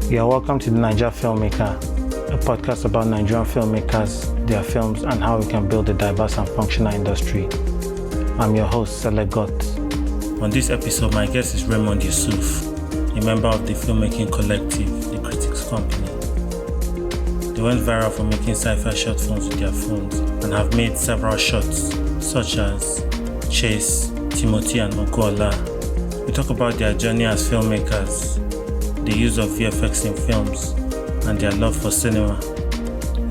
You are welcome to the Naija Filmmaker, a podcast about Nigerian filmmakers, their films, and how we can build a diverse and functional industry. I'm your host, Selegot. On this episode, my guest is Raymond Yusuff, a member of the filmmaking collective, The Critics Company. They went viral for making sci-fi short films with their phones and have made several shots, such as Chase, Timothy, and Okola. We talk about their journey as filmmakers, the use of VFX in films, and their love for cinema.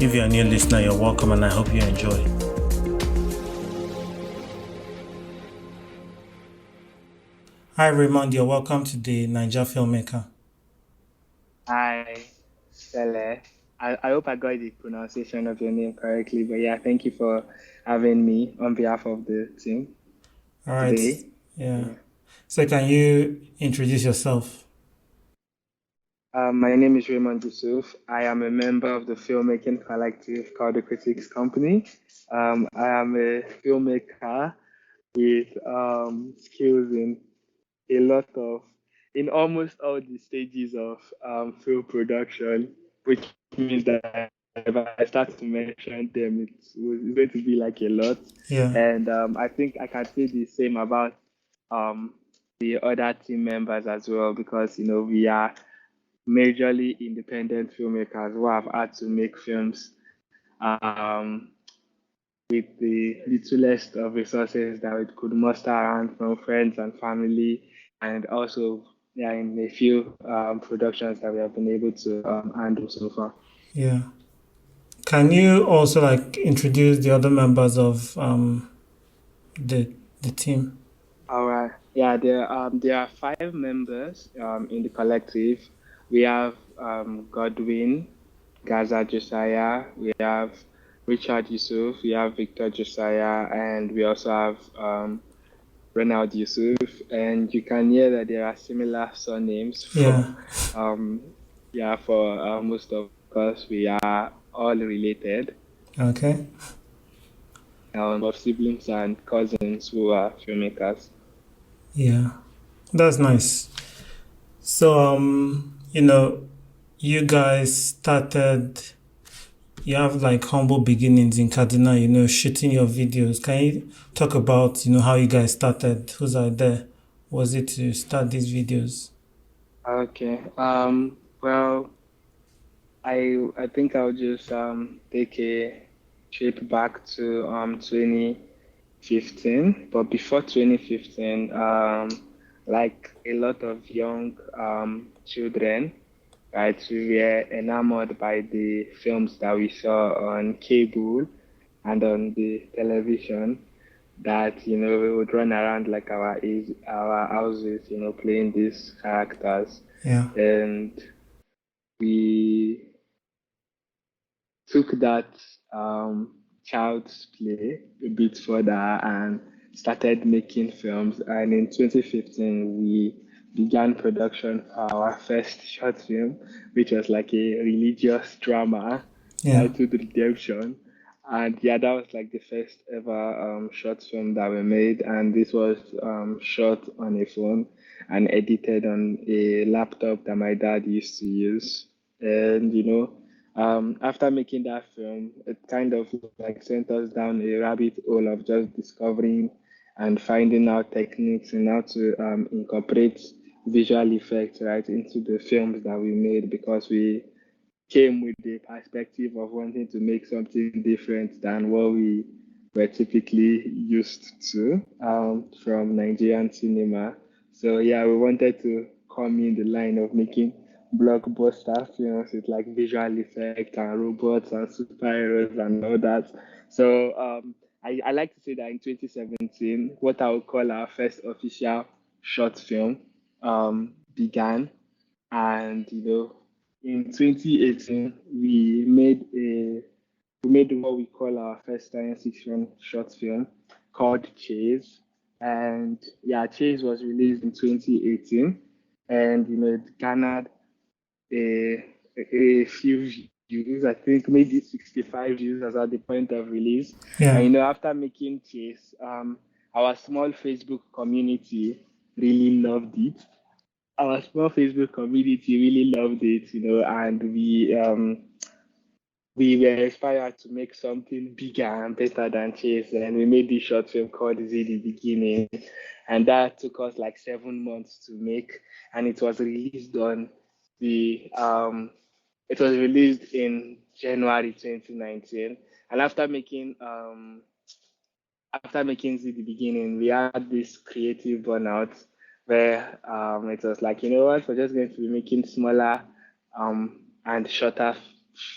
If you're a new listener, you're welcome and I hope you enjoy. Hi Raymond, you're welcome to the Naija Filmmaker. Hi, Sele. I hope I got the pronunciation of your name correctly, but yeah, thank you for having me on behalf of the team All right. today. Yeah. So can you introduce yourself? My name is Raymond Yusuff. I am a member of the filmmaking collective called the Critics Company. I am a filmmaker with skills in almost all the stages of film production, which means that if I start to mention them, it's going to be like a lot. Yeah. And I think I can say the same about um, the other team members as well, because we are majorly independent filmmakers who have had to make films um, with the littlest of resources that we could muster around from friends and family, and also in a few productions that we have been able to handle so far. Yeah. Can you also introduce the other members of the team? All right. Yeah, there are five members in the collective. We have Godwin, Gaza Josiah, we have Richard Yusuf, we have Victor Josiah, and we also have Ronald Yusuff. And you can hear that there are similar surnames Yeah. for most of us. We are all related. Okay. Of siblings and cousins who are filmmakers. Yeah. That's nice. So you guys started, you have humble beginnings in Kaduna, shooting your videos. Can you talk about, how you guys started? Whose idea was it to start these videos? Okay. Well, I think I'll just take a trip back to 2015. But before 2015, like a lot of young children, right, we were enamored by the films that we saw on cable and on the television. That we would run around like our houses, playing these characters, Yeah. and we took that child's play a bit further and started making films. And in 2015, we began production for our first short film, which was like a religious drama Yeah. titled Redemption. And yeah, that was like the first ever short film that we made. And this was shot on a phone and edited on a laptop that my dad used to use. And after making that film, it kind of like sent us down a rabbit hole of just discovering and finding out techniques and how to incorporate visual effects right into the films that we made, because we came with the perspective of wanting to make something different than what we were typically used to from Nigerian cinema. So yeah, we wanted to come in the line of making blockbuster films with like visual effects and robots and superheroes and all that. So I like to say that in 2017, what I would call our first official short film began, and in 2018 we made what we call our first science fiction short film called Chase. And yeah, Chase was released in 2018, and it garnered a few views. I think maybe 65 views as at the point of release. Yeah. And after making Chase, our small Facebook community really loved it. our small Facebook community really loved it, and we were inspired to make something bigger and better than Chase. And we made this short film called Z the Beginning. And that took us like 7 months to make. And the it was released in January 2019. And after making Z the Beginning, we had this creative burnout where it was like, you know what, we're just going to be making smaller and shorter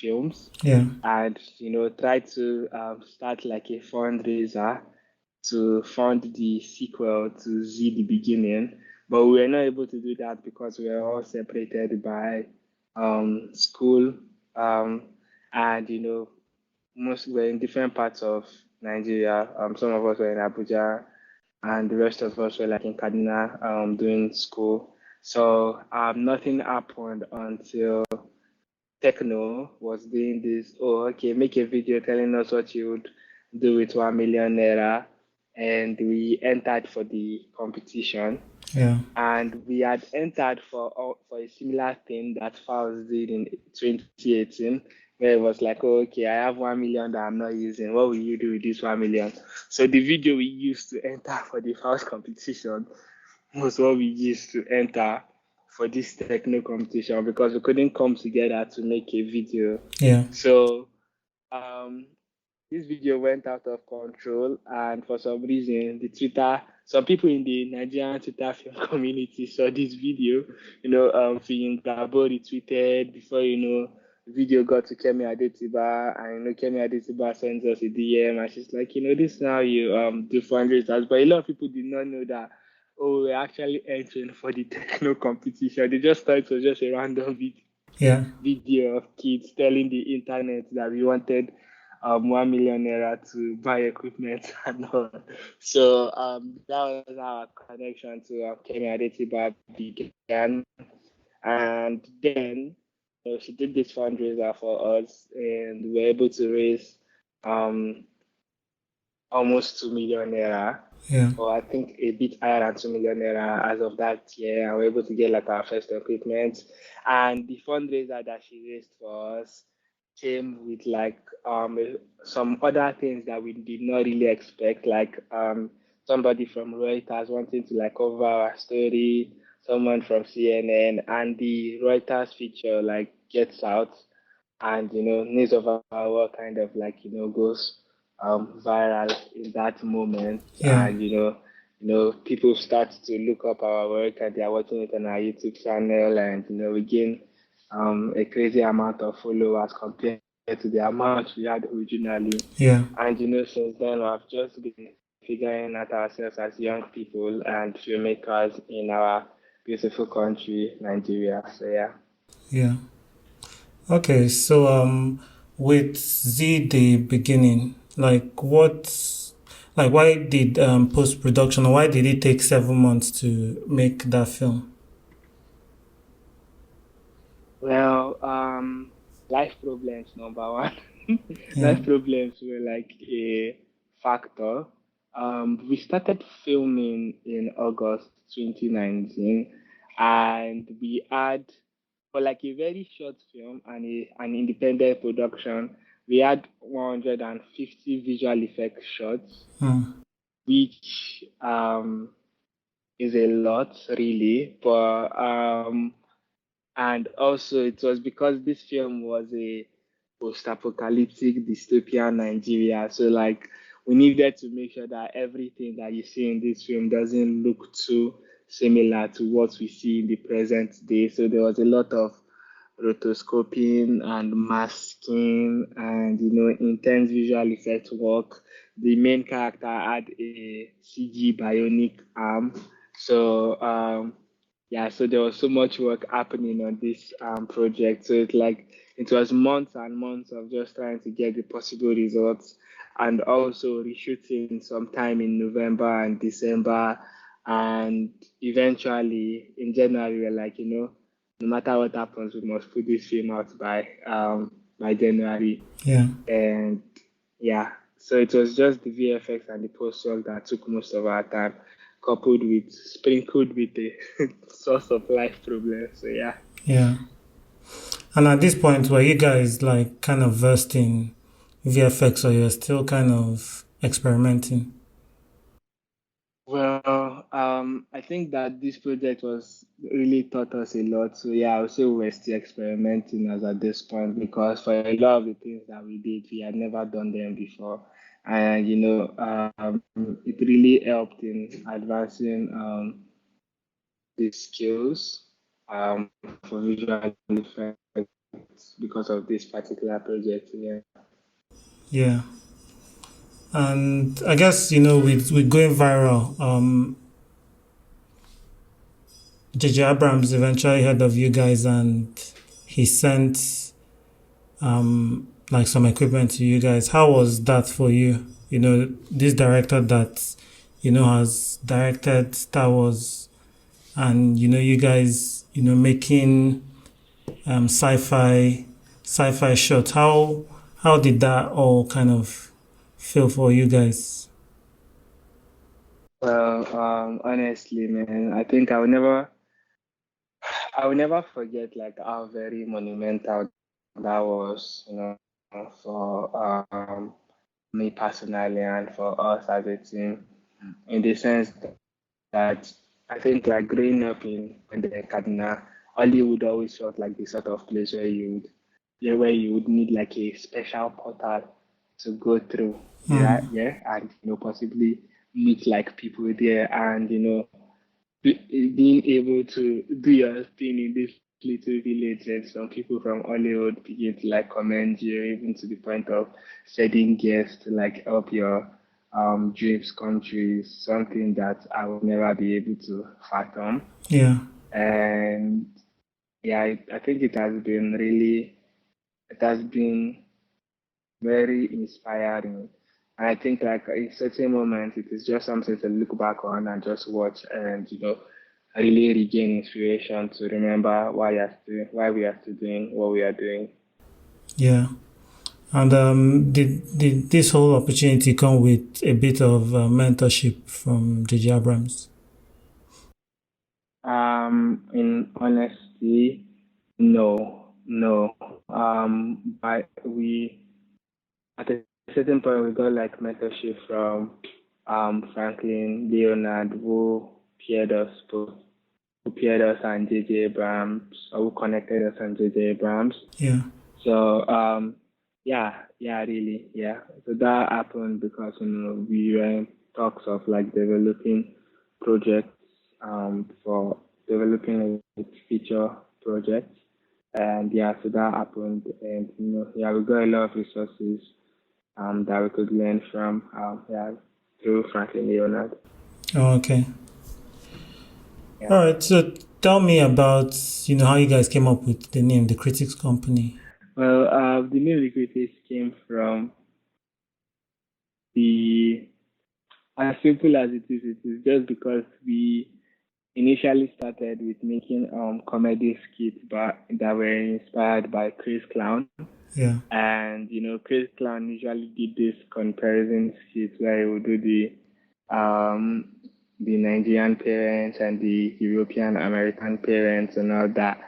films, Yeah. and try to start like a fundraiser to fund the sequel to Z the Beginning. But we were not able to do that because we were all separated by school, um, and most were in different parts of Nigeria. Some of us were in Abuja, and the rest of us were like in Kaduna, doing school. So nothing happened until Techno was doing this. Oh, okay, make a video telling us what you would do with 1 million naira, and we entered for the competition. Yeah. And we had entered for a similar thing that Faust did in 2018, where it was like, oh, okay, I have 1 million that I'm not using. What will you do with this 1 million? So the video we used to enter for the Faust competition was what we used to enter for this techno competition, because we couldn't come together to make a video. Yeah. So um, this video went out of control, and for some reason, some people in the Nigerian Twitter film community saw this video. Film Gabo retweeted before the video got to Kemi Adetiba, and Kemi Adetiba sends us a DM, and she's like, this is how you do fundraisers. But a lot of people did not know that. Oh, we're actually entering for the techno competition. They just thought it was just a random Yeah. video of kids telling the internet that we wanted 1 million naira to buy equipment and all. So that was our connection to Kemi Adetiba began. And then she did this fundraiser for us, and we were able to raise um, almost 2 million naira, Yeah. or I think a bit higher than 2 million naira as of that year. And we were able to get like our first equipment. And the fundraiser that she raised for us came with like some other things that we did not really expect, like somebody from Reuters wanting to like cover our story, someone from CNN, and the Reuters feature like gets out, and news of our work kind of like goes viral in that moment. Yeah. And people start to look up our work, and they are watching it on our YouTube channel, and we gain a crazy amount of followers compared to the amount we had originally. Yeah. And since then I've just been figuring out ourselves as young people and filmmakers in our beautiful country, Nigeria. So yeah. Yeah. Okay, so with Z the beginning, why did post production, or why did it take 7 months to make that film? Well, life problems, number one. Yeah. Life problems were like a factor. We started filming in August 2019, and we had, for like a very short film and an independent production, we had 150 visual effects shots, Hmm. which is a lot, really. But and also, it was because this film was a post-apocalyptic dystopian Nigeria. So, like, we needed to make sure that everything that you see in this film doesn't look too similar to what we see in the present day. So there was a lot of rotoscoping and masking and intense visual effects work. The main character had a CG bionic arm. So yeah, so there was so much work happening on this project. So it was months and months of just trying to get the possible results, and also reshooting sometime in November and December. And eventually in January, we're like, no matter what happens, we must put this film out by January. Yeah. And yeah, so it was just the VFX and the post work that took most of our time, sprinkled with a source of life problem. So yeah. Yeah. And at this point, were you guys like kind of versed in VFX, or you're still kind of experimenting? Well, I think that this project was really taught us a lot. So yeah, I would say we're still experimenting as at this point because for a lot of the things that we did, we had never done them before, and it really helped in advancing the skills um, for visual effects because of this particular project. Yeah. Yeah. And I guess, with going viral, JJ Abrams eventually heard of you guys, and he sent like some equipment to you guys. How was that for you? This director that has directed Star Wars, and you guys making sci-fi shots. How did that all kind of feel for you guys? Well, honestly, man, I think I will never forget like how very monumental that was, for me personally and for us as a team, in the sense that I think like growing up in the Kaduna, Hollywood always felt like the sort of place where you would need like a special portal to go through, yeah, Mm, yeah, and possibly meet like people there, and being able to do your thing in this little village, and some people from Hollywood begin to like commend you, even to the point of sending guests to like help your dreams come true, is something that I will never be able to fathom. yeah, And yeah, I think it has been very inspiring. And I think like in certain moments, it is just something to look back on and just watch, and really regain inspiration to remember why we are still doing what we are doing. yeah. And did this whole opportunity come with a bit of mentorship from JJ Abrams? In honesty, no, no. But we at a certain point we got like mentorship from Franklin Leonard, paired us both who paired us and JJ Abrams, or who connected us and JJ Abrams. Yeah, So yeah, really, yeah. So that happened because we were in talks of like developing projects for developing a feature project, and yeah, so that happened, and yeah, we got a lot of resources that we could learn from yeah, through Franklin Leonard. oh, okay. Yeah. All right, so tell me about how you guys came up with the name, the Critics Company. Well, the name Liquidates came from the as simple as it is just because we initially started with making comedy skits that were inspired by Chris Clown. Yeah, And Chris Clown usually did this comparison skit where he would do the Nigerian parents and the European American parents and all that.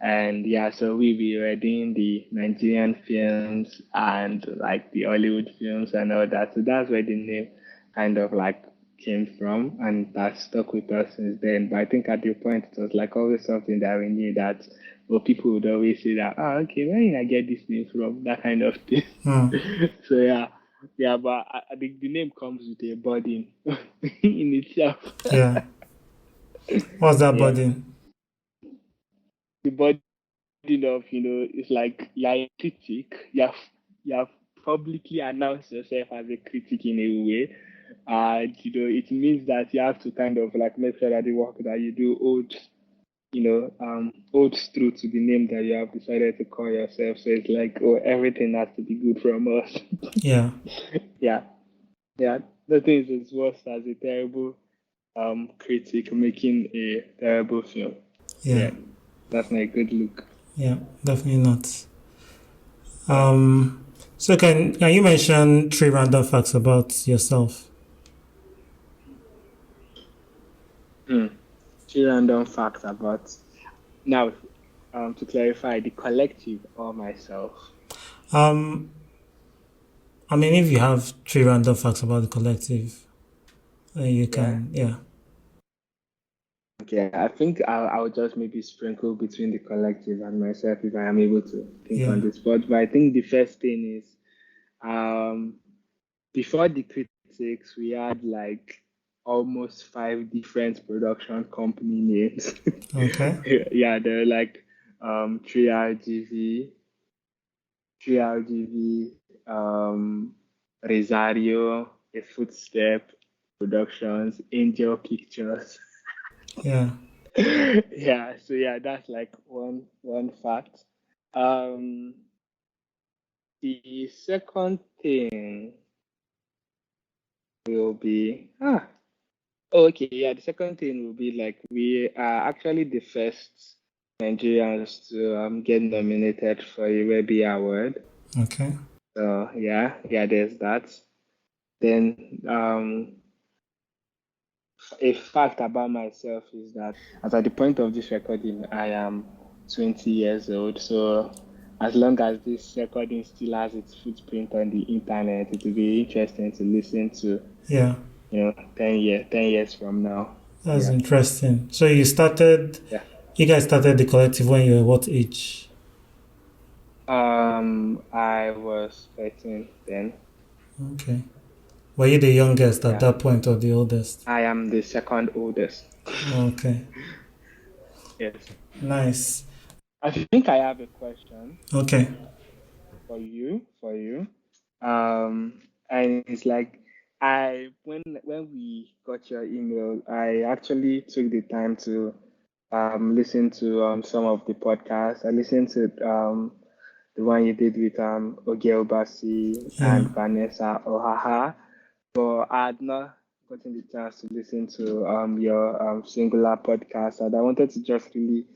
And yeah, so we were doing the Nigerian films and like the Hollywood films and all that. So that's where the name kind of like came from, and that stuck with us since then. But I think at the point it was like always something that we knew that, well, people would always say that, okay, where did I get this name from? That kind of thing. mm, So yeah, but I think the name comes with a burden in itself. yeah. What's that Yeah, burden? the burden of it's like you're a critic. You have publicly announced yourself as a critic in a way. And it means that you have to kind of like make sure that the work that you do holds true to the name that you have decided to call yourself. So it's like, oh, everything has to be good from us. Yeah, Yeah, yeah. Nothing is as worse as a terrible critic making a terrible film. yeah, Yeah, that's not a good look. yeah. Definitely not. Yeah. So can you mention three random facts about yourself? Hmm. Three random facts about now. To clarify, the collective or myself. Um, I mean, if you have three random facts about the collective, then you Yeah. can, yeah, Okay. I think I'll just maybe sprinkle between the collective and myself if I am able to think yeah, on the spot. But I think the first thing is um before the critics, we had like almost five different production company names. okay, Yeah, they're like 3RGV, 3RGV, Rosario, A Footstep Productions, Angel Pictures. yeah, Yeah, so yeah, that's like one fact. Um, the second thing will be oh, okay, yeah. The second thing will be like we are actually the first Nigerians to get nominated for a Webby Award. okay, So yeah, there's that. Then a fact about myself is that as at the point of this recording, I am 20 years old. So as long as this recording still has its footprint on the internet, it will be interesting to listen to, yeah. 10 years from now. That's Yeah. interesting. So Yeah. you guys started the collective when you were what age? I was 13 then. Okay. Were you the youngest at Yeah. that point or the oldest? I am the second oldest. Okay. Yes. Nice. I think I have a question Okay. for you. And it's like when we got your email, I actually took the time to listen to some of the podcasts. I listened to the one you did with Ogel Basi Yeah. and Vanessa Ohaha. But I had not gotten the chance to listen to your singular podcast, and I wanted to just really,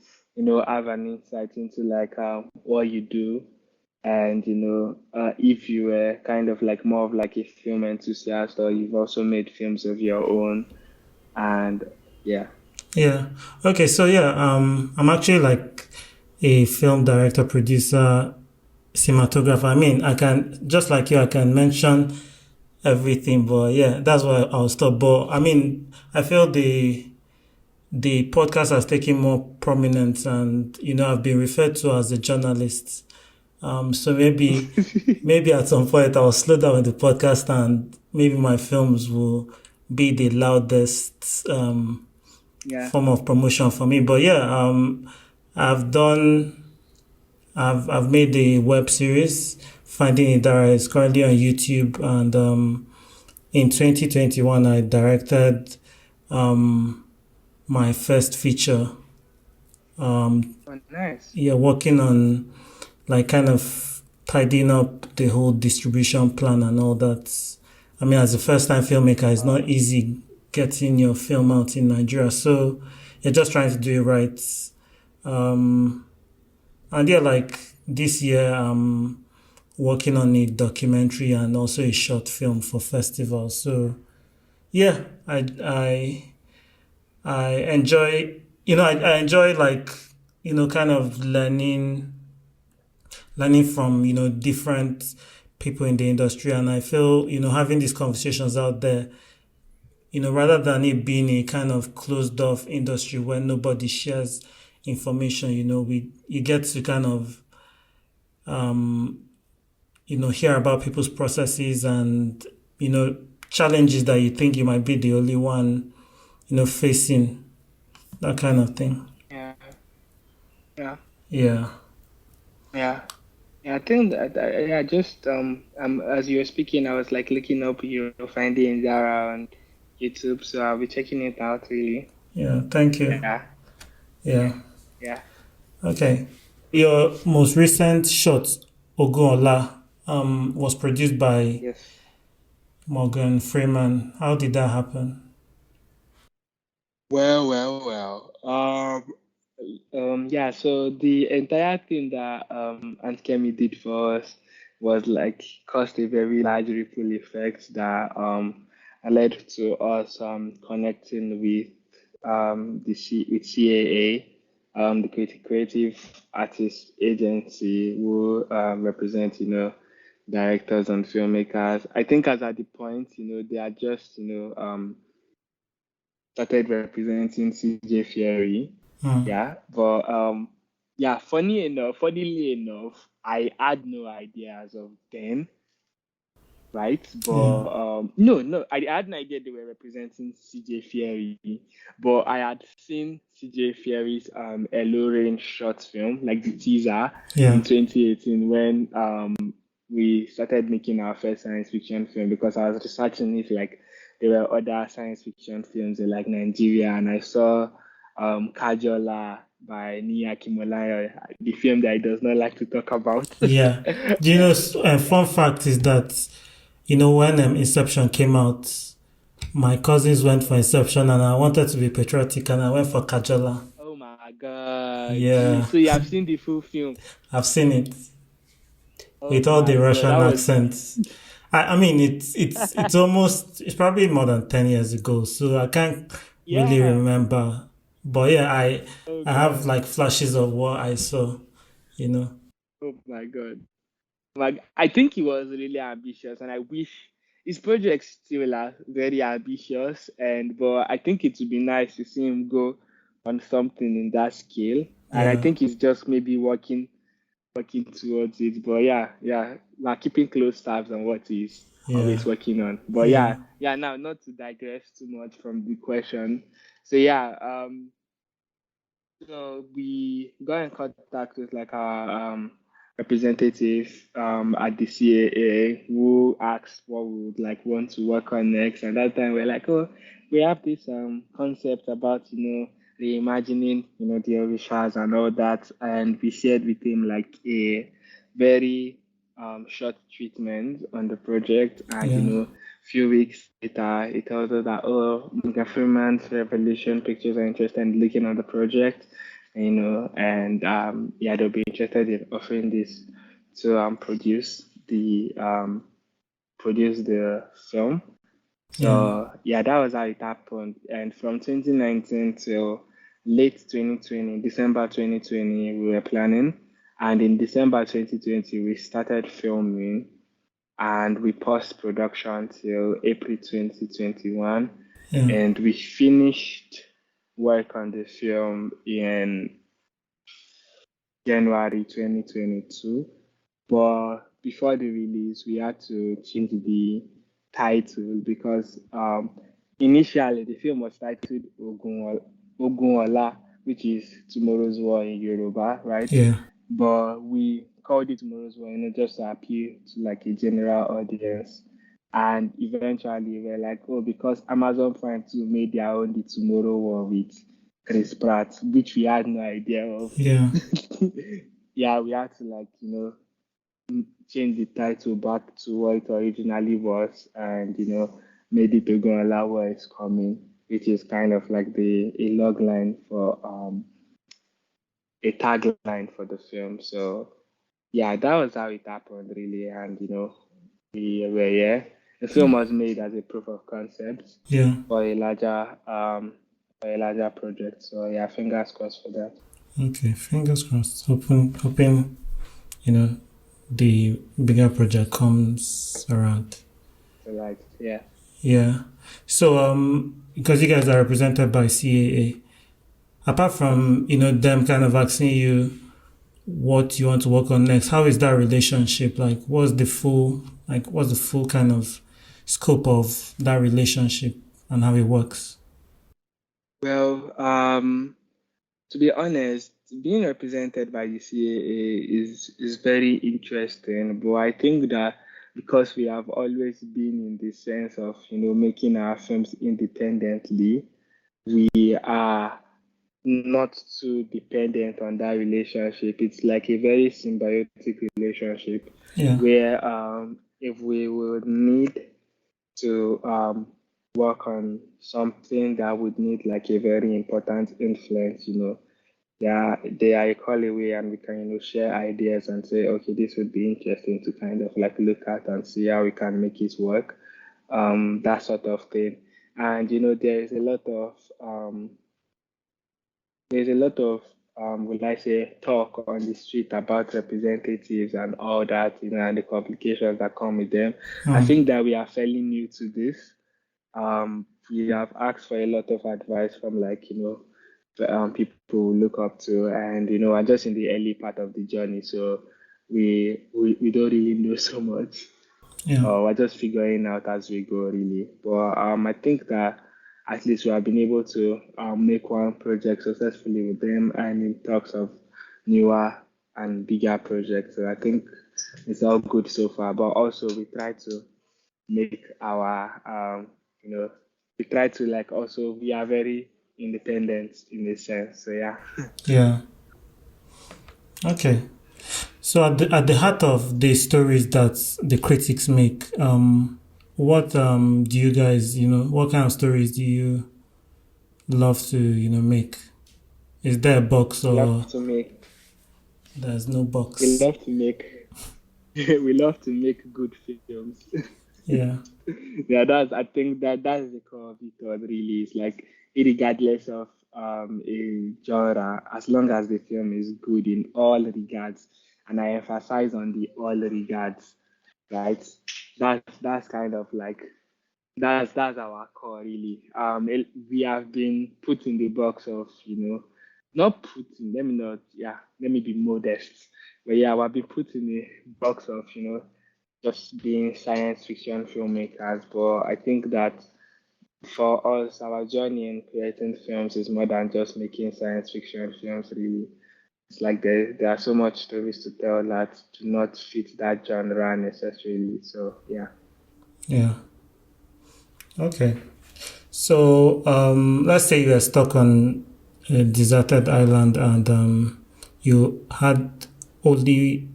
have an insight into like what you do, and if you were kind of like more of like a film enthusiast, or you've also made films of your own, and yeah. Yeah. Okay. So yeah, I'm actually like a film director, producer, cinematographer. I mean, I can just like you, I can mention everything, but yeah, that's why I'll stop. But I mean, I feel the podcast has taken more prominence, and I've been referred to as a journalist. So maybe at some point I'll slow down with the podcast, and maybe my films will be the loudest Yeah. form of promotion for me. But yeah, I've done, I've made the web series Finding Idara. It's currently on YouTube, and in 2021 I directed um, my first feature. Oh, nice. Yeah, working on like kind of tidying up the whole distribution plan and all that. I mean, as a first time filmmaker, it's not easy getting your film out in Nigeria. So you're just trying to do it right. Um, and yeah, like this year, I'm working on a documentary and also a short film for festivals. So yeah, I enjoy, I enjoy like, kind of learning from different people in the industry, and I feel having these conversations out there, rather than it being a kind of closed off industry where nobody shares information, we you get to kind of hear about people's processes and challenges that you think you might be the only one facing, that kind of thing. Yeah. Yeah. Yeah, Yeah. Yeah, I think that yeah, just as you were speaking, I was like looking up your finding Zara on YouTube, so I'll be checking it out really. yeah, thank you. Yeah, Yeah. yeah. Okay. Your most recent shot, Ogunola, was produced by Yes. Morgan Freeman. How did that happen? Well. Yeah, so the entire thing that Aunt Kemi did for us was like caused a very large ripple effect that led to us connecting with with CAA, the Creative Artists Agency, who represent, directors and filmmakers. I think as at the point, they are just, started representing CJ Fieri. Mm. Yeah, but yeah, funnily enough, I had no idea as of then, right? Yeah. But no, I had no idea they were representing CJ Fieri, but I had seen CJ Fieri's Alluring short film, like the teaser Yeah. in 2018 when we started making our first science fiction film because I was researching if like there were other science fiction films in like Nigeria, and I saw Kajola by Nia Kimolaya, the film that I does not like to talk about. Yeah. Do you know, fun fact is that, when Inception came out, my cousins went for Inception and I wanted to be patriotic and I went for Kajola. Oh my God. Yeah. So you have seen the full film. I've seen it Oh with all the my God. That Russian was, accents. I mean, it's probably more than 10 years ago, so I can't really yeah. remember. But yeah, Oh I have God. like flashes of what I saw, you know. Oh my God. Like, I think he was really ambitious, and I wish his projects still are very ambitious. But I think it would be nice to see him go on something in that scale. And I Yeah, think he's just maybe working towards it. But yeah, like keeping close tabs on what he's yeah, always working on. But yeah, yeah. Now, not to digress too much from the question. So yeah, so we got in contact with like our representative at the CAA who asked what we would like want to work on next. And that time we're like, oh, we have this concept about reimagining the orishas and all that, and we shared with him like a very short treatment on the project, and yeah, few weeks later, he told us that, oh, Morgan Freeman's Revolution Pictures are interested in looking at the project, and yeah, they'll be interested in offering this to produce the film. yeah, So yeah, that was how it happened. And from 2019 till late 2020, December 2020, we were planning, and in December 2020, we started filming and we paused production till April 2021, yeah, and we finished work on the film in January 2022. But before the release, we had to change the title because initially the film was titled Ogunola, which is Tomorrow's War in Yoruba, right? yeah, But we called it Tomorrow's War, just to appeal to like a general audience. And eventually we're like, oh, because Amazon Prime 2 made their own The Tomorrow War with Chris Pratt, which we had no idea of. yeah, Yeah, we had to like, change the title back to what it originally was, and made it Ogunala War is Coming, which is kind of like a log line for a tagline for the film. So yeah, that was how it happened really, and we were here. The film was made as a proof of concept yeah. for a larger project. So yeah, fingers crossed for that. Okay, fingers crossed. Hoping, you know, the bigger project comes around. So like yeah. Yeah. So, because you guys are represented by CAA, apart from, them kind of asking you what you want to work on next, how is that relationship? Like, what's the full kind of scope of that relationship and how it works? Well, to be honest, being represented by the CAA is very interesting, but I think that because we have always been in the sense of making our films independently, we are not too dependent on that relationship. It's like a very symbiotic relationship Yeah. where if we would need to work on something that would need like a very important influence, they are a call away, and we can, share ideas and say, okay, this would be interesting to kind of like look at and see how we can make it work, that sort of thing. And there is a lot of there's a lot of will I say talk on the street about representatives and all that, and the complications that come with them. I Mm. think that we are fairly new to this. We have asked for a lot of advice from people we look up to, and are just in the early part of the journey, so we don't really know so much. Yeah. We're just figuring out as we go, really. But I think that at least we have been able to make one project successfully with them, and in talks of newer and bigger projects. So I think it's all good so far. But also we try to make our we try to like also we are very independent in a sense. So yeah. Yeah. Okay. So at the heart of the stories that the critics make, what do you guys, what kind of stories do you love to, make? Is there a box we or love to make there's no we box? love to make we love to make good films. Yeah. Yeah, I think that's the core of it all really. It's like regardless of a genre, as long as the film is good in all regards, and I emphasize on the all regards, right? That's kind of like that's our core really. We have been put in the box of, not put in, let me not, yeah, let me be modest. But yeah, we've been put in the box of, just being science fiction filmmakers. But I think that for us, our journey in creating films is more than just making science fiction films, really. It's like there are so much stories to tell that do not fit that genre necessarily. So, yeah. Yeah. Okay. So let's say you are stuck on a deserted island and you had the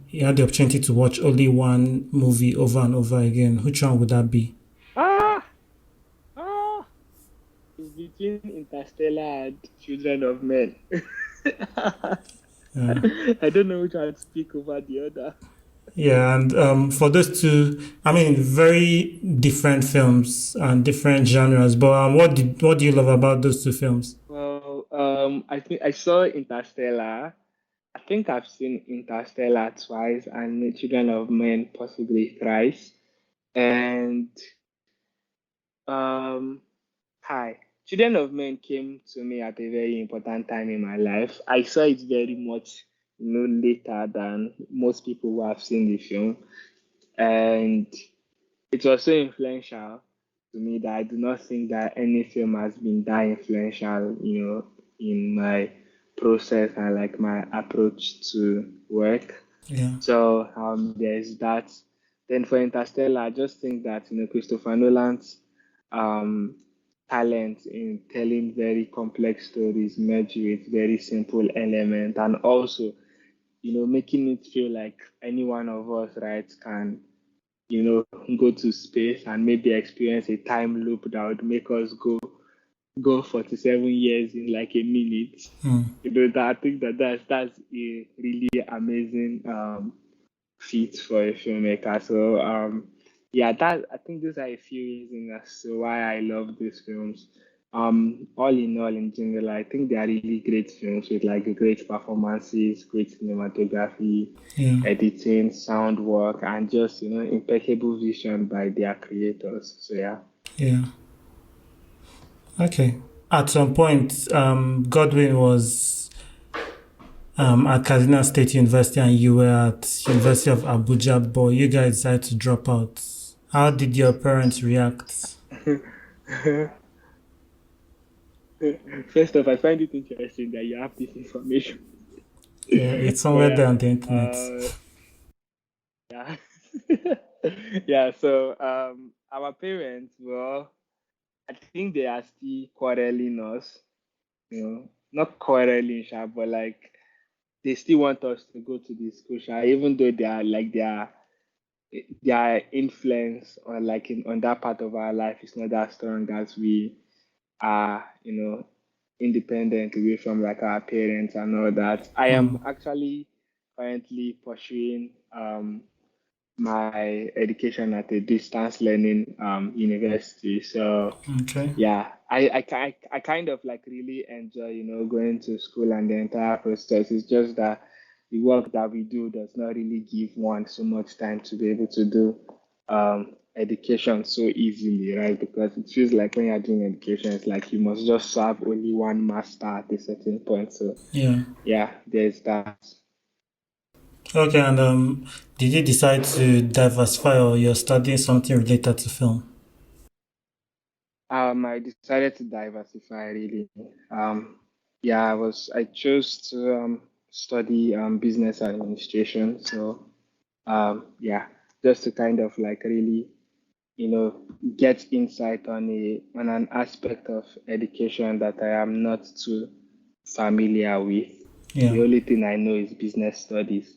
opportunity to watch only one movie over and over again. Which one would that be? Ah! Ah! It's between Interstellar and Children of Men. Yeah. I don't know which one to speak over the other. Yeah, and for those two, I mean, very different films and different genres. But what do you love about those two films? Well, I think I saw Interstellar. I think I've seen Interstellar twice and Children of Men possibly thrice. And um, hi, Children of Men came to me at a very important time in my life. I saw it very much, later than most people who have seen the film, and it was so influential to me that I do not think that any film has been that influential, in my process and like my approach to work. Yeah, So there's that. Then for Interstellar, I just think that Christopher Nolan's um, talent in telling very complex stories merged with very simple elements, and also making it feel like any one of us, right, can go to space and maybe experience a time loop that would make us go 47 years in like a minute. That I think that's a really amazing feat for a filmmaker. So yeah, that I think those are a few reasons as to why I love these films. All in all, in general, I think they are really great films with like great performances, great cinematography, yeah, editing, sound work, and just impeccable vision by their creators. So yeah. yeah. Okay. At some point, Godwin was at Kaduna State University, and you were at University of Abuja, but you guys decided to drop out. How did your parents react? First off, I find it interesting that you have this information. Yeah, it's But somewhere there yeah, on the internet. yeah, yeah. So our parents, well, I think they are still quarreling us. Not quarreling, sha, but like they still want us to go to the school, sha, even though they are like their influence on like on that part of our life is not that strong as we are, independent away from like our parents and all that. I am Hmm. actually currently pursuing my education at a distance learning university. So Okay. yeah, I kind of like really enjoy, going to school and the entire process. It's just that the work that we do does not really give one so much time to be able to do education so easily, right? Because it feels like when you're doing education, it's like you must just serve only one master at a certain point. So Yeah. yeah, there's that. Okay, and did you decide to diversify or you're studying something related to film? I decided to diversify really. Yeah, I chose to study business administration. So yeah, just to kind of like really, get insight on an aspect of education that I am not too familiar with. Yeah. The only thing I know is business studies.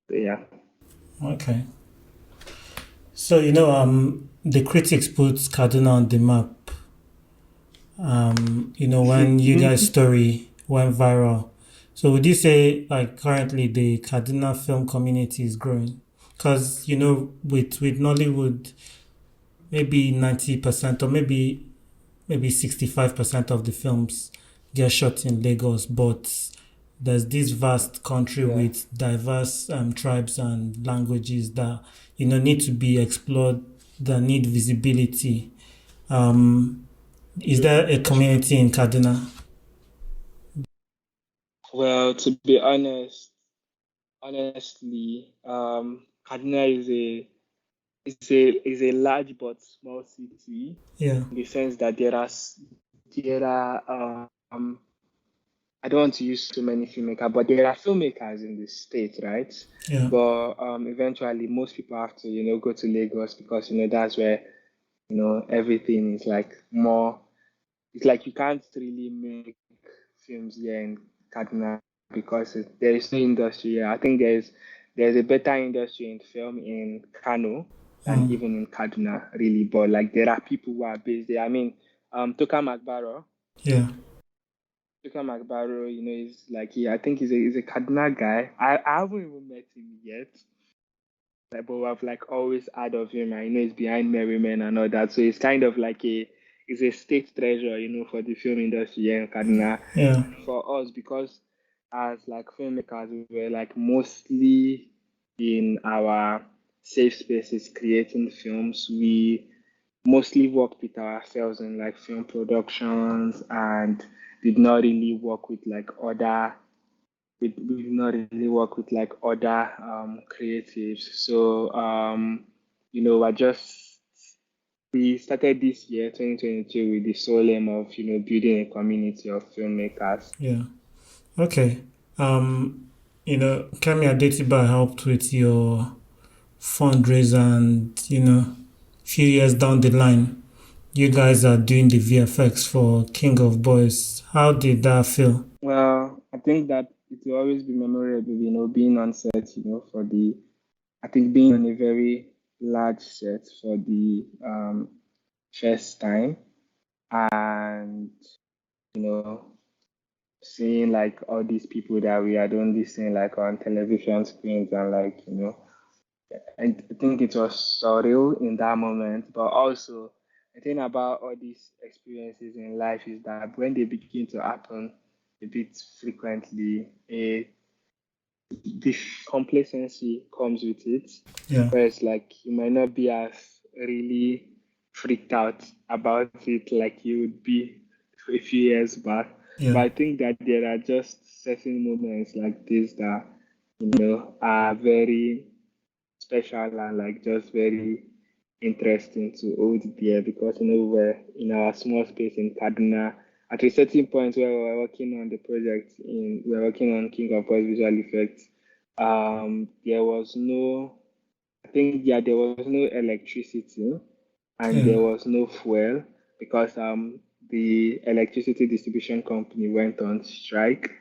So yeah. Okay. So the critics put Kaduna on the map. When you guys' story went viral. So would you say like currently the Kaduna film community is growing? Because with Nollywood, maybe 90% or maybe 65% of the films get shot in Lagos, but there's this vast country Yeah. with diverse tribes and languages that need to be explored, that need visibility. Um, is there a community in Kaduna? Well, to be honestly, Kaduna is a large but small city Yeah, in the sense that there are I don't want to use too many filmmakers, but there are filmmakers in the state, right? yeah, But eventually, most people have to, go to Lagos because that's where everything is like more. It's like you can't really make films here in Kaduna because there is no industry here. I think there's a better industry in film in Kano than mm, even in Kaduna, really. But like there are people who are based there. I mean, Toka Magbaro. yeah. Toka Magbaro, is like I think he's a Kaduna guy. I haven't even met him yet. Like, but I've like always heard of him. I know he's behind Merryman and all that. So it's kind of like he's a state treasure, for the film industry here in Kaduna. Yeah, And for us, because as like filmmakers, we were like mostly in our safe spaces creating films. We mostly worked with ourselves in like film productions and did not really work with like other we do not really work with like other creatives. So I just we started this year, 2022, with the sole aim of building a community of filmmakers. yeah. Okay. Kemi Adetiba helped with your fundraiser and, few years down the line, you guys are doing the VFX for King of Boys. How did that feel? Well, I think that it will always be memorable, being on set, I think being on a very large set for the first time and you know seeing like all these people that we had only seen like on television screens and like I think it was surreal in that moment, but also the thing about all these experiences in life is that when they begin to happen a bit frequently, this complacency comes with it, Yeah, where it's like you might not be as really freaked out about it like you would be a few years back. yeah, But I think that there are just certain moments like this that are very special and like just very interesting to hold there because we're in our small space in Kaduna. At a certain point where we were working on the project we were working on King of Boys visual effects, there was no I think there was no electricity and yeah, there was no fuel because the electricity distribution company went on strike,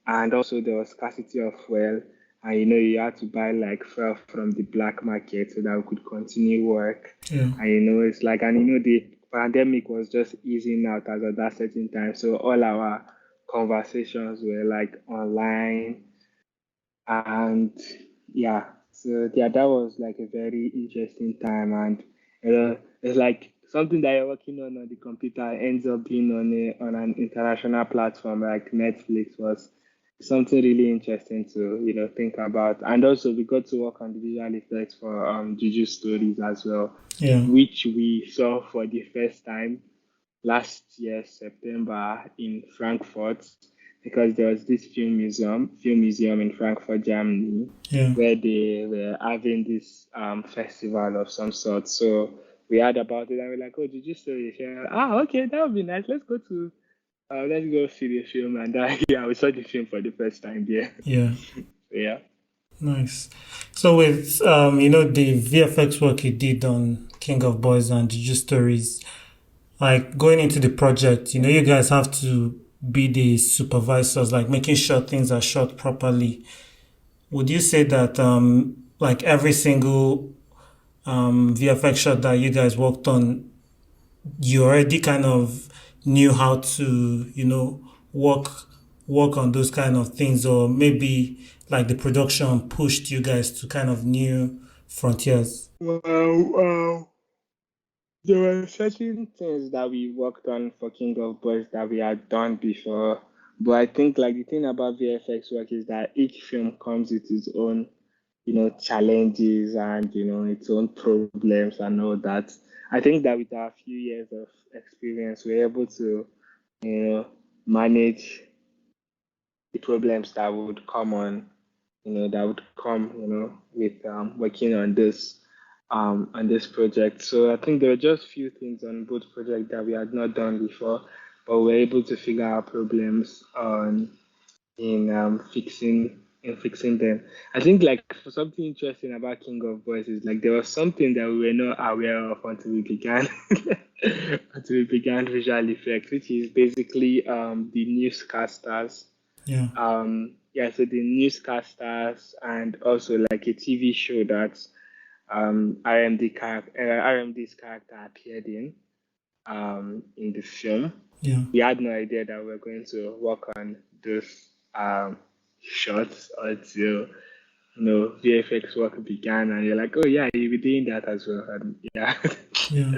and also there was scarcity of fuel, and you had to buy like fuel from the black market so that we could continue work. yeah, And it's like, and the pandemic was just easing out as at that certain time, so all our conversations were like online, and yeah. So yeah, that was like a very interesting time, and it's like something that you're working on the computer ends up being on an international platform like Netflix was something really interesting to think about. And also we got to work on the visual effects for Juju Stories as well, Yeah. which we saw for the first time last year, September, in Frankfurt, because there was this film museum in Frankfurt, Germany, Yeah. where they were having this festival of some sort. So we heard about it and we're like, oh, did you saw it here? Ah, okay, that would be nice. Let's go see the film. And yeah, we saw the film for the first time there. Yeah. Yeah. Nice. So with the VFX work you did on King of Boys and Juju Stories, like going into the project, you guys have to be the supervisors, like making sure things are shot properly. Would you say that like every single VFX shot that you guys worked on, you already kind of knew how to, work work on those kind of things, or maybe like the production pushed you guys to kind of new frontiers? Well, there were certain things that we worked on for King of Boys that we had done before, but I think like the thing about VFX work is that each film comes with its own, challenges and its own problems and all that. I think that with our few years of experience, we're able to, you know, manage the problems that would come with working on this project. So I think there were just few things on both projects that we had not done before, but we're able to figure out problems on in fixing them. I think like for something interesting about King of Boys is like there was something that we were not aware of until we began visual effects, which is basically the newscasters. Yeah. Yeah, so the newscasters and also like a TV show that RMD's character appeared in the film. Yeah. We had no idea that we were going to work on those shots until VFX work began, and you're like, oh yeah, you'll be doing that as well, and yeah, Yeah.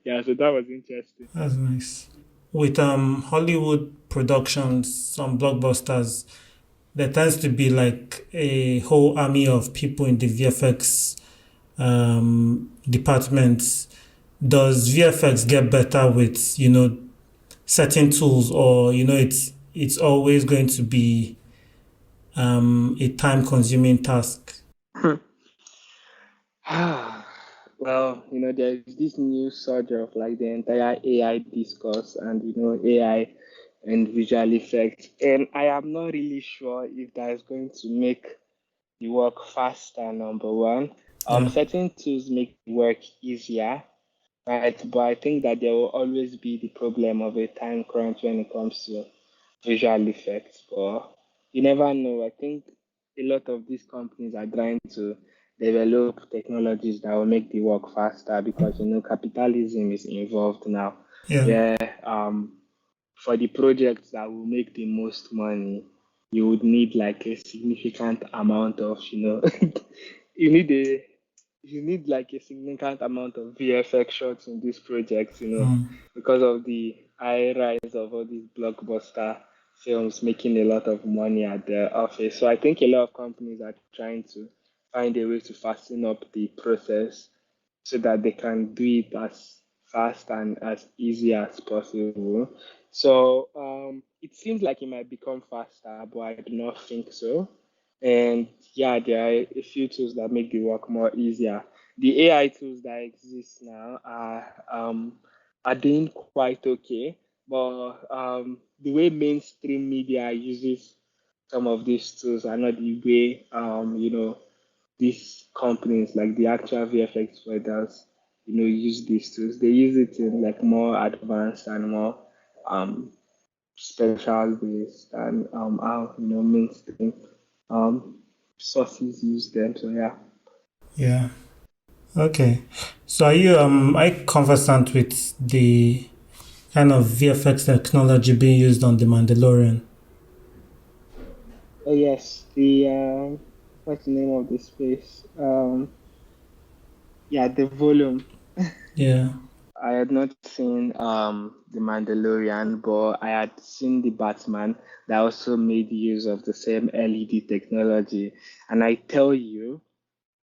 yeah. So that was interesting. That's nice. With Hollywood productions, some blockbusters, there tends to be like a whole army of people in the VFX departments. Does VFX get better with certain tools, or it's always going to be a time consuming task? Well, there's this new surge of like the entire AI discourse and AI and visual effects, and I am not really sure if that is going to make the work faster. Number one, Yeah. certain tools make the work easier, right? But I think that there will always be the problem of a time crunch when it comes to visual effects. But you never know. I think a lot of these companies are trying to develop technologies that will make the work faster because capitalism is involved now. Yeah. Yeah. For the projects that will make the most money, you would need like a significant amount of, you need a you need like a significant amount of VFX shots in these projects, because of the high rise of all these blockbuster films making a lot of money at the office. So I think a lot of companies are trying to find a way to fasten up the process so that they can do it as fast and as easy as possible. So it seems like it might become faster, but I do not think so. And yeah, there are a few tools that make the work more easier. The AI tools that exist now are doing quite okay, but the way mainstream media uses some of these tools are not the way these companies like the actual VFX providers use these tools. They use it in like more advanced and more um special ways than how mainstream um sources use them. So yeah. Yeah. Okay. So are you conversant with the kind of VFX technology being used on The Mandalorian? Oh yes, what's the name of the space? Yeah, the volume. Yeah. I had not seen the Mandalorian, but I had seen the Batman that also made use of the same LED technology. And I tell you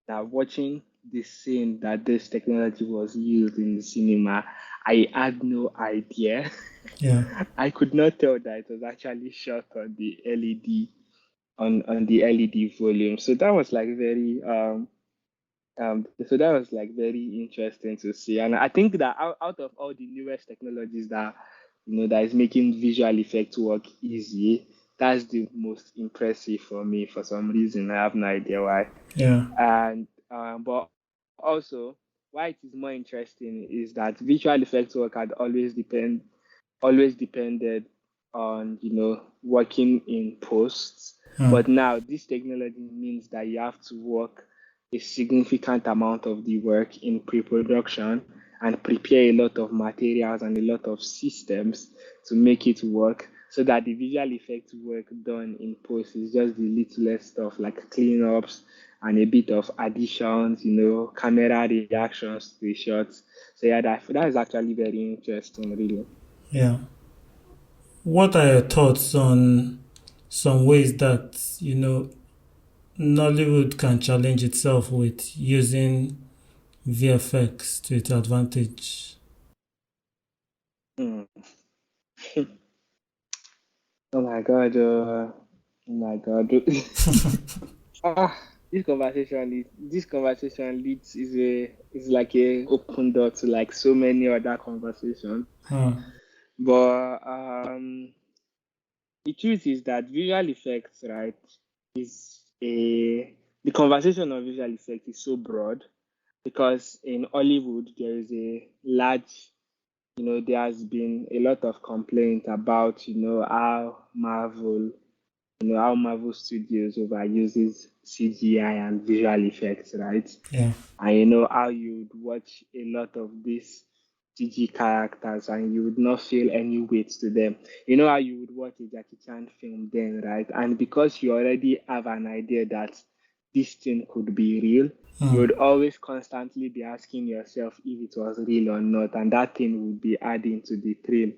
that watching the scene that this technology was used in the cinema, I had no idea. Yeah. I could not tell that it was actually shot on the LED on the LED volume. So that was like very so that was like very interesting to see. And I think that out of all the newest technologies that that is making visual effects work easy, that's the most impressive for me for some reason. I have no idea why. Yeah. And but also why it is more interesting is that visual effects work had always depended on working in posts, but now this technology means that you have to work a significant amount of the work in pre-production and prepare a lot of materials and a lot of systems to make it work, so that the visual effects work done in post is just the littlest stuff like cleanups and a bit of additions, camera reactions to the shots. So yeah, that is actually very interesting, really. Yeah. What are your thoughts on some ways that, Nollywood can challenge itself with using VFX to its advantage? Hmm. Oh my God. Oh my God. Ah, this conversation leads is like a open door to like so many other conversations. Huh. But the truth is that visual effects, right, is a the conversation of visual effects is so broad because in Hollywood there is a large, there has been a lot of complaint about, how Marvel Studios overuses CGI and visual effects, right? Yeah. And how you would watch a lot of these CG characters and you would not feel any weight to them. You know how you would watch a Jackie Chan film then, right? And because you already have an idea that this thing could be real, you Hmm. would always constantly be asking yourself if it was real or not, and that thing would be adding to the thrill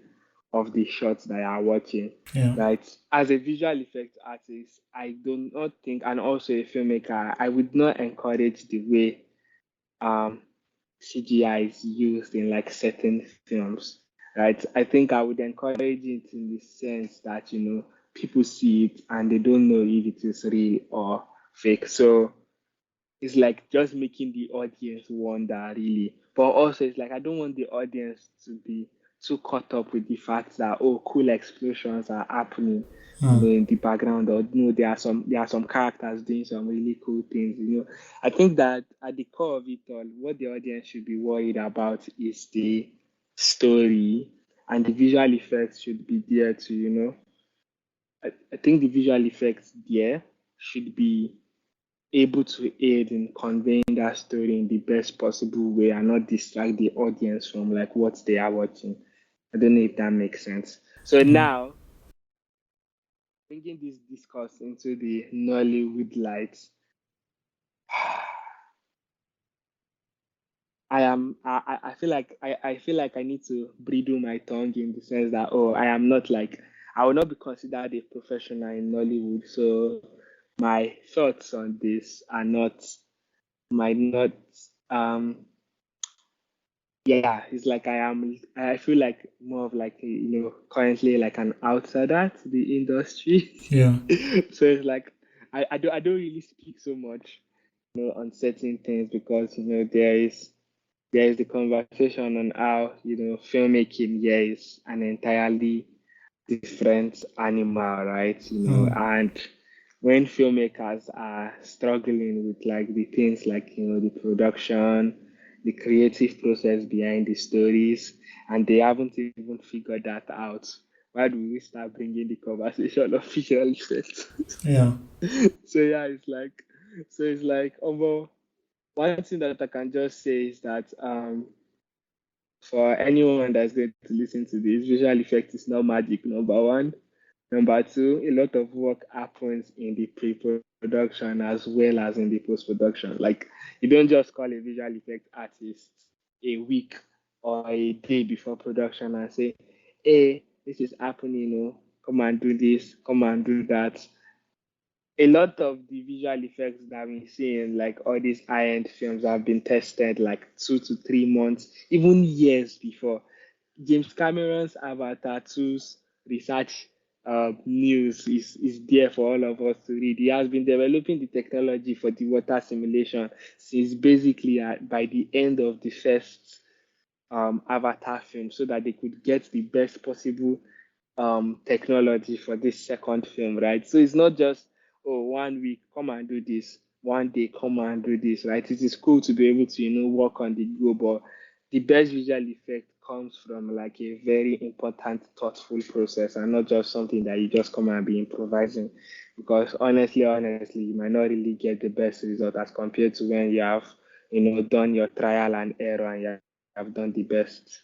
of the shots that you are watching. Yeah. Right. As a visual effects artist, I do not think, and also a filmmaker, I would not encourage the way um, CGI is used in like certain films, right? I think I would encourage it in the sense that people see it and they don't know if it is real or fake. So it's like just making the audience wonder, really. But also, it's like I don't want the audience to be too caught up with the fact that, oh, cool explosions are happening, Hmm. in the background, or there are some characters doing some really cool things. I think that at the core of it all, what the audience should be worried about is the story, and the visual effects should be there to, I think the visual effects there should be able to aid in conveying that story in the best possible way and not distract the audience from like what they are watching. I don't know if that makes sense. So Yeah. now, bringing this discourse into the Nollywood lights, I feel like I feel like I need to bridle my tongue in the sense that, oh, I am not like, I will not be considered a professional in Nollywood. So my thoughts on this are not might not um yeah, it's like I feel like more of like currently like an outsider to the industry. Yeah. So it's like I don't really speak so much, on certain things because there is the conversation on how filmmaking here is an entirely different animal, right? Hmm. And when filmmakers are struggling with like the things like the production, the creative process behind the stories, and they haven't even figured that out, why do we start bringing the conversation of visual effects? Yeah. So yeah, it's like one thing that I can just say is that for anyone that's going to listen to this, visual effect is not magic, number one. Number two, a lot of work happens in the pre-production as well as in the post-production. Like you don't just call a visual effect artist a week or a day before production and say, hey, this is happening, come and do this, come and do that. A lot of the visual effects that we see in like all these high-end films have been tested like 2 to 3 months, even years before. James Cameron's Avatar 2's research news is there for all of us to read. He has been developing the technology for the water simulation since basically by the end of the first Avatar film so that they could get the best possible technology for this second film, right? So it's not just, oh, 1 week, come and do this, 1 day, come and do this, right? It is cool to be able to, work on the go, but the best visual effect comes from like a very important, thoughtful process and not just something that you just come and be improvising. Because honestly, you might not really get the best result as compared to when you have, done your trial and error and you have done the best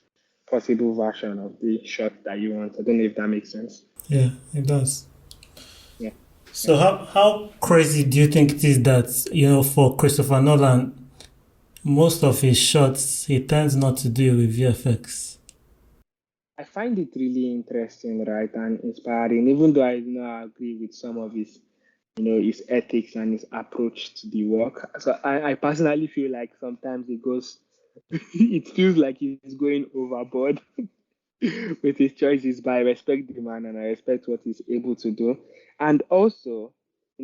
possible version of the shot that you want. I don't know if that makes sense. Yeah, it does. Yeah. So how crazy do you think it is that, for Christopher Nolan, most of his shots he tends not to do with VFX? I find it really interesting, right, and inspiring, even though I do not agree with some of his, his ethics and his approach to the work. So I personally feel like sometimes it goes, it feels like he's going overboard with his choices, but I respect the man and I respect what he's able to do. And also,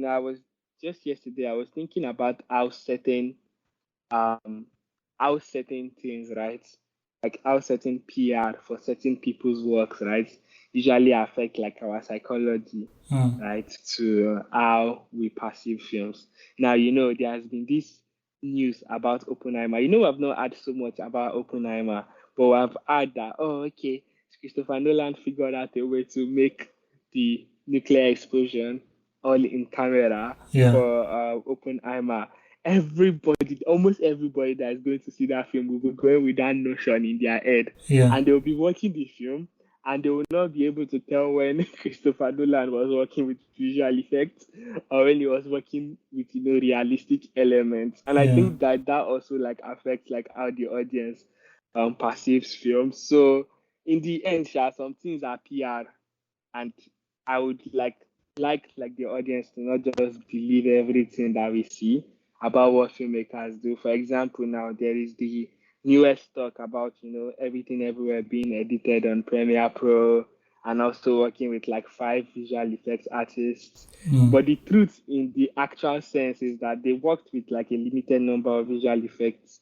I was just yesterday, I was thinking about um how certain things, right? Like how certain PR for certain people's works, right, usually affect like our psychology, Hmm. right, to how we perceive films. Now, there has been this news about Oppenheimer. I've not heard so much about Oppenheimer, but I've heard that, oh, okay, Christopher Nolan figured out a way to make the nuclear explosion all in camera Yeah, for Oppenheimer. Almost everybody that is going to see that film will be going with that notion in their head, yeah, and they'll be watching the film, and they will not be able to tell when Christopher Nolan was working with visual effects or when he was working with realistic elements. And I yeah, think that also like affects like how the audience perceives films. So in the end, some things are PR, and I would like the audience to not just believe everything that we see about what filmmakers do. For example, now there is the newest talk about everything everywhere being edited on Premiere Pro and also working with like 5 visual effects artists. mm, But the truth in the actual sense is that they worked with like a limited number of visual effects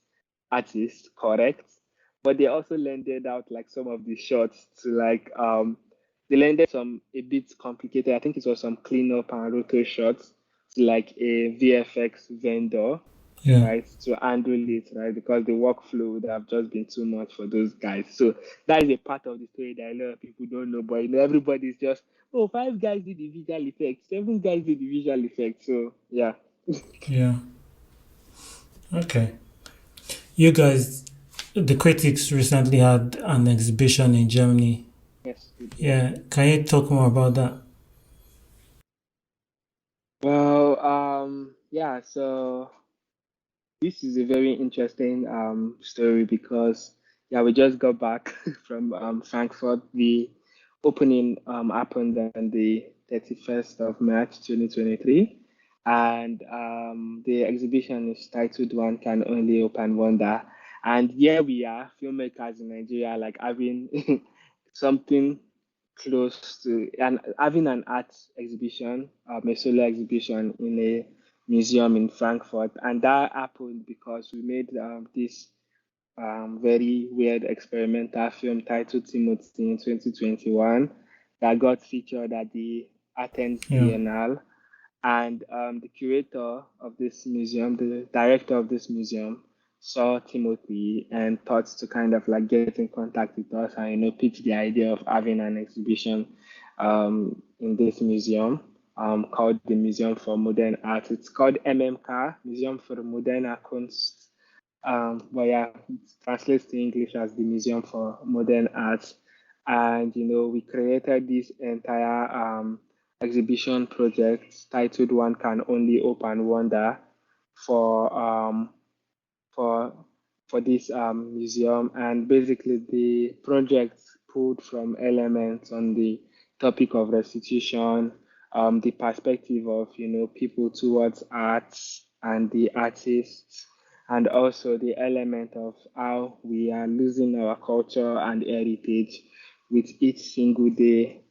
artists, correct? But they also lended out like some of the shots to like they lended some a bit complicated. I think it was some cleanup and roto shots to like a VFX vendor, yeah, right, to handle it, right, because the workflow would have just been too much for those guys. So that is a part of the story that a lot of people don't know. But everybody's just, oh, 5 guys did the visual effects, 7 guys did the visual effects. So yeah. yeah. Okay. You guys, the critics recently had an exhibition in Germany. Yes, we did. Yeah, can you talk more about that? Well, yeah, so this is a very interesting story because yeah, we just got back from Frankfurt. The opening happened on the 31st of March 2023, and the exhibition is titled "One Can Only Open Wonder." And here we are, filmmakers in Nigeria, like having something close to and having an art exhibition, a solo exhibition in a museum in Frankfurt, and that happened because we made this very weird experimental film titled Timothy in 2021 that got featured at the Athens Yeah, Biennale. And the curator of this museum, the director of this museum, saw Timothy and thought to kind of like get in contact with us and pitch the idea of having an exhibition in this museum called the Museum for Modern Art. It's called MMK, Museum for Moderne Kunst. But yeah, it translates to English as the Museum for Modern Art. And we created this entire exhibition project titled "One Can Only Hope and Wonder" for for for this museum. And basically, the project pulled from elements on the topic of restitution, the perspective of people towards arts and the artists, and also the element of how we are losing our culture and heritage with each single day,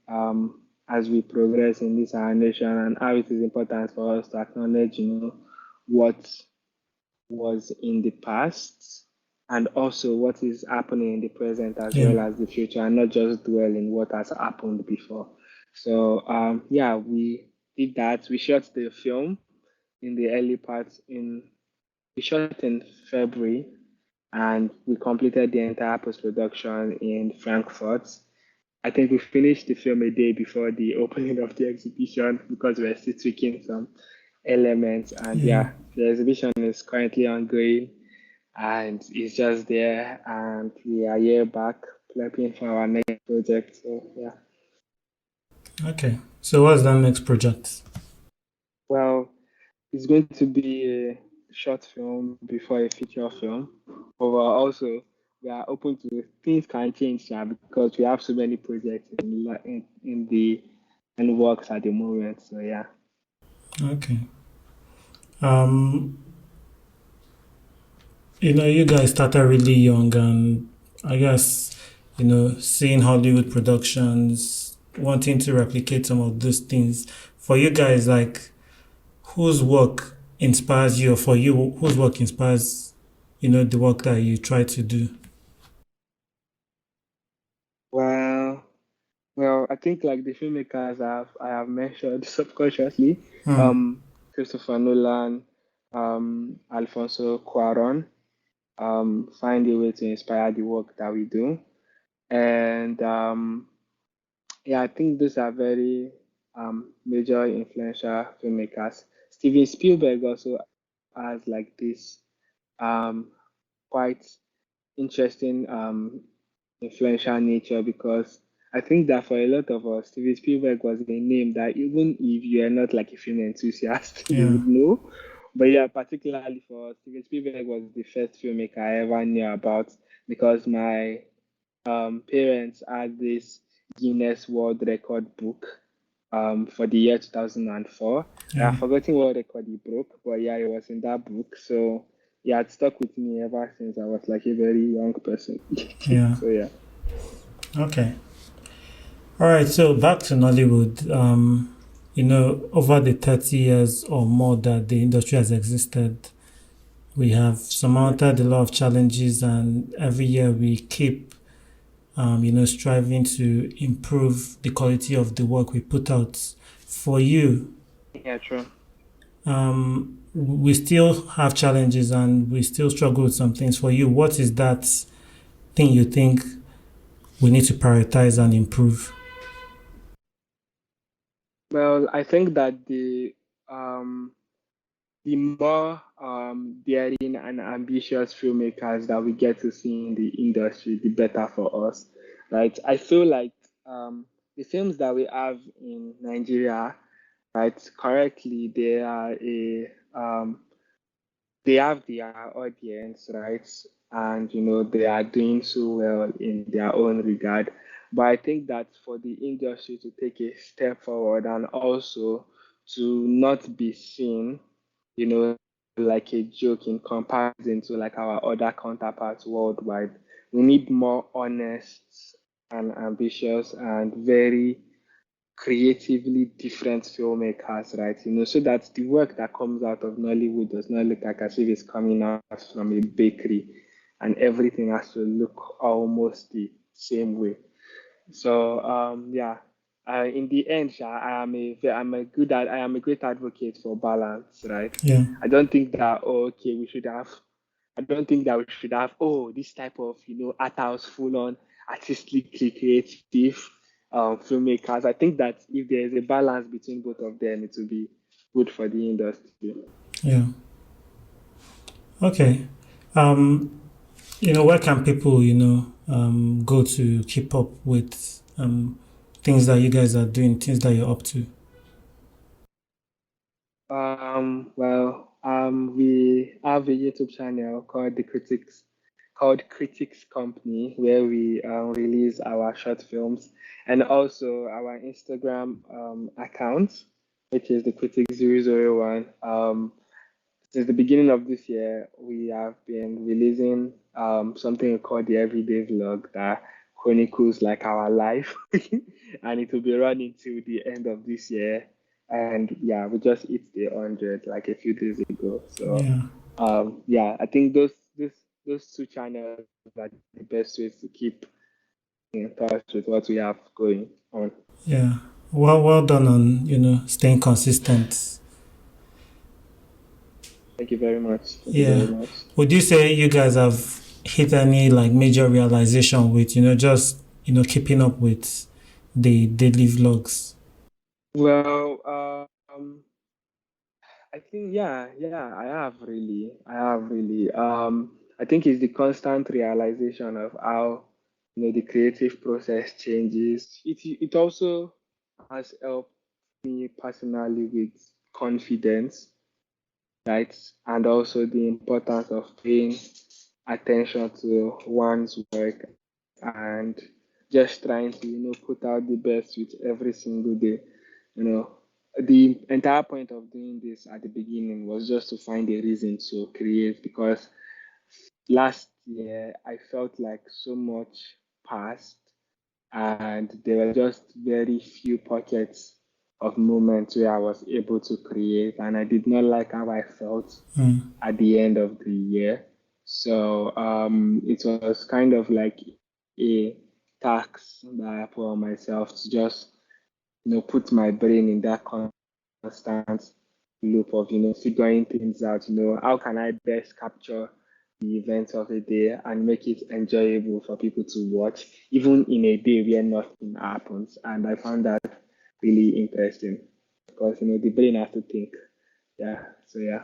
as we progress in this our nation, and how it is important for us to acknowledge what was in the past, and also what is happening in the present as Yeah. well as the future, and not just dwell in what has happened before. So yeah, we did that. We shot the film in the early parts in we shot it in February, and we completed the entire post production in Frankfurt. I think we finished the film a day before the opening of the exhibition because we're still tweaking some elements. And Yeah. yeah, the exhibition is currently ongoing and it's just there. And we are here back prepping for our next project. So yeah. Okay. So what's that next project? Well, it's going to be a short film before a feature film. But also, we are open to things can change now because we have so many projects in the works at the moment. So yeah. Okay. Um, you guys started really young, and I guess, seeing Hollywood productions, wanting to replicate some of those things. For you guys, like, whose work inspires you, or for you, whose work inspires, the work that you try to do? Well, I think like the filmmakers I have mentioned subconsciously, Hmm. um, Christopher Nolan, Alfonso Cuarón, find a way to inspire the work that we do. And yeah, I think those are very major influential filmmakers. Steven Spielberg also has like this um, quite interesting influential nature, because I think that for a lot of us, Steven Spielberg was a name that even if you are not like a film enthusiast, you Yeah. would know. But yeah, particularly for us, Steven Spielberg was the first filmmaker I ever knew about, because my parents had this Guinness World Record book for the year 2004. I Yeah. have forgotten what record he broke, but yeah, it was in that book. So yeah, it stuck with me ever since I was like a very young person. Yeah. So yeah. Okay. All right. So back to Nollywood. Over the 30 years or more that the industry has existed, we have Yeah. surmounted a lot of challenges, and every year we keep, striving to improve the quality of the work we put out. For you, Yeah, true. we still have challenges and we still struggle with some things. For you, what is that thing you think we need to prioritize and improve? Well, I think that the more daring and ambitious filmmakers that we get to see in the industry, the better for us, right? I feel like the films that we have in Nigeria, right, correctly, they have their audience, right, and they are doing so well in their own regard. But I think that for the industry to take a step forward and also to not be seen, you know, like a joke in comparison to like our other counterparts worldwide. We need more honest and ambitious and very creatively different filmmakers, right? So that the work that comes out of Nollywood does not look like as if it's coming out from a bakery and everything has to look almost the same way. So yeah, in the end, I am a great advocate for balance, right? Yeah. I don't think that okay we should have. I don't think that we should have this type of art house full on artistically creative filmmakers. I think that if there is a balance between both of them, it will be good for the industry. Yeah. Okay. Um, Where can people, go to keep up with things that you guys are doing, things that you're up to? We have a YouTube channel called Critics Company, where we release our short films, and also our Instagram account, which is the Critics 001. Since the beginning of this year, we have been releasing something called the Everyday Vlog that chronicles like our life, and it will be running till the end of this year. And yeah, we just hit the 100 like a few days ago. So Yeah, yeah, I think those two channels are the best ways to keep in touch with what we have going on. yeah. Well done on, staying consistent. Thank you very much. Thank you very Yeah. much. Would you say you guys have hit any like major realization with, just, keeping up with the daily vlogs? Well, I think yeah, I have really. I think it's the constant realization of how the creative process changes. It also has helped me personally with confidence, right? And also the importance of paying attention to one's work and just trying to, put out the best with every single day. You know, the entire point of doing this at the beginning was just to find a reason to create because last year I felt like so much passed and there were just very few pockets of moments where I was able to create, and I did not like how I felt Mm. at the end of the year. So it was kind of like a tax that I put on myself to just put my brain in that constant loop of figuring things out. How can I best capture the events of a day and make it enjoyable for people to watch, even in a day where nothing happens. And I found that really interesting because the brain has to think. Yeah. So yeah.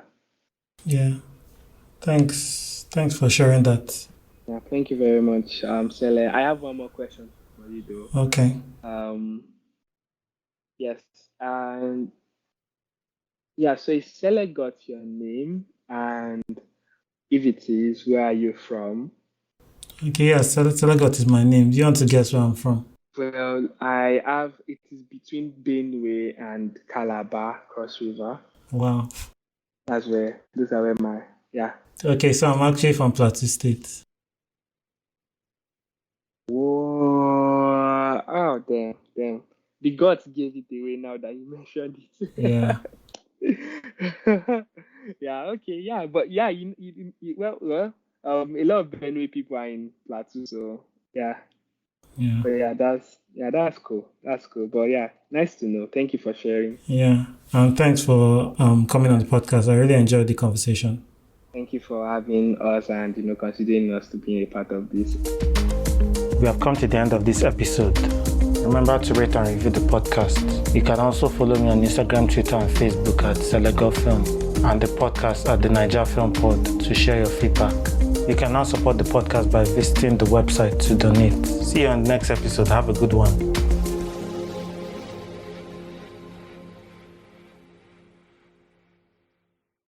Yeah. Thanks for sharing that. Yeah. Thank you very much, Sele. I have one more question for you Okay. though. Yes. And yeah. So is Sele got your name? And if it is, where are you from? Okay, yeah, Selagot is my name. Do you want to guess where I'm from? Well, I have it is between Benue and Calabar Cross River. Wow. Those are where my yeah. Okay, so I'm actually from Plateau State. Whoa. Oh damn, damn. The gods gave it away now that you mentioned Yeah, it. Yeah, okay, yeah, but yeah, a lot of Benue people are in Plateau, so yeah. yeah, But that's cool. That's cool. But yeah, nice to know. Thank you for sharing. yeah. Thanks for coming on the podcast. I really enjoyed the conversation. Thank you for having us and considering us to be a part of this. We have come to the end of this episode. Remember to rate and review the podcast. You can also follow me on Instagram, Twitter, and Facebook at Selegot Film and the podcast at the Naija Film Pod to share your feedback. You can now support the podcast by visiting the website to donate. See you on the next episode. Have a good one.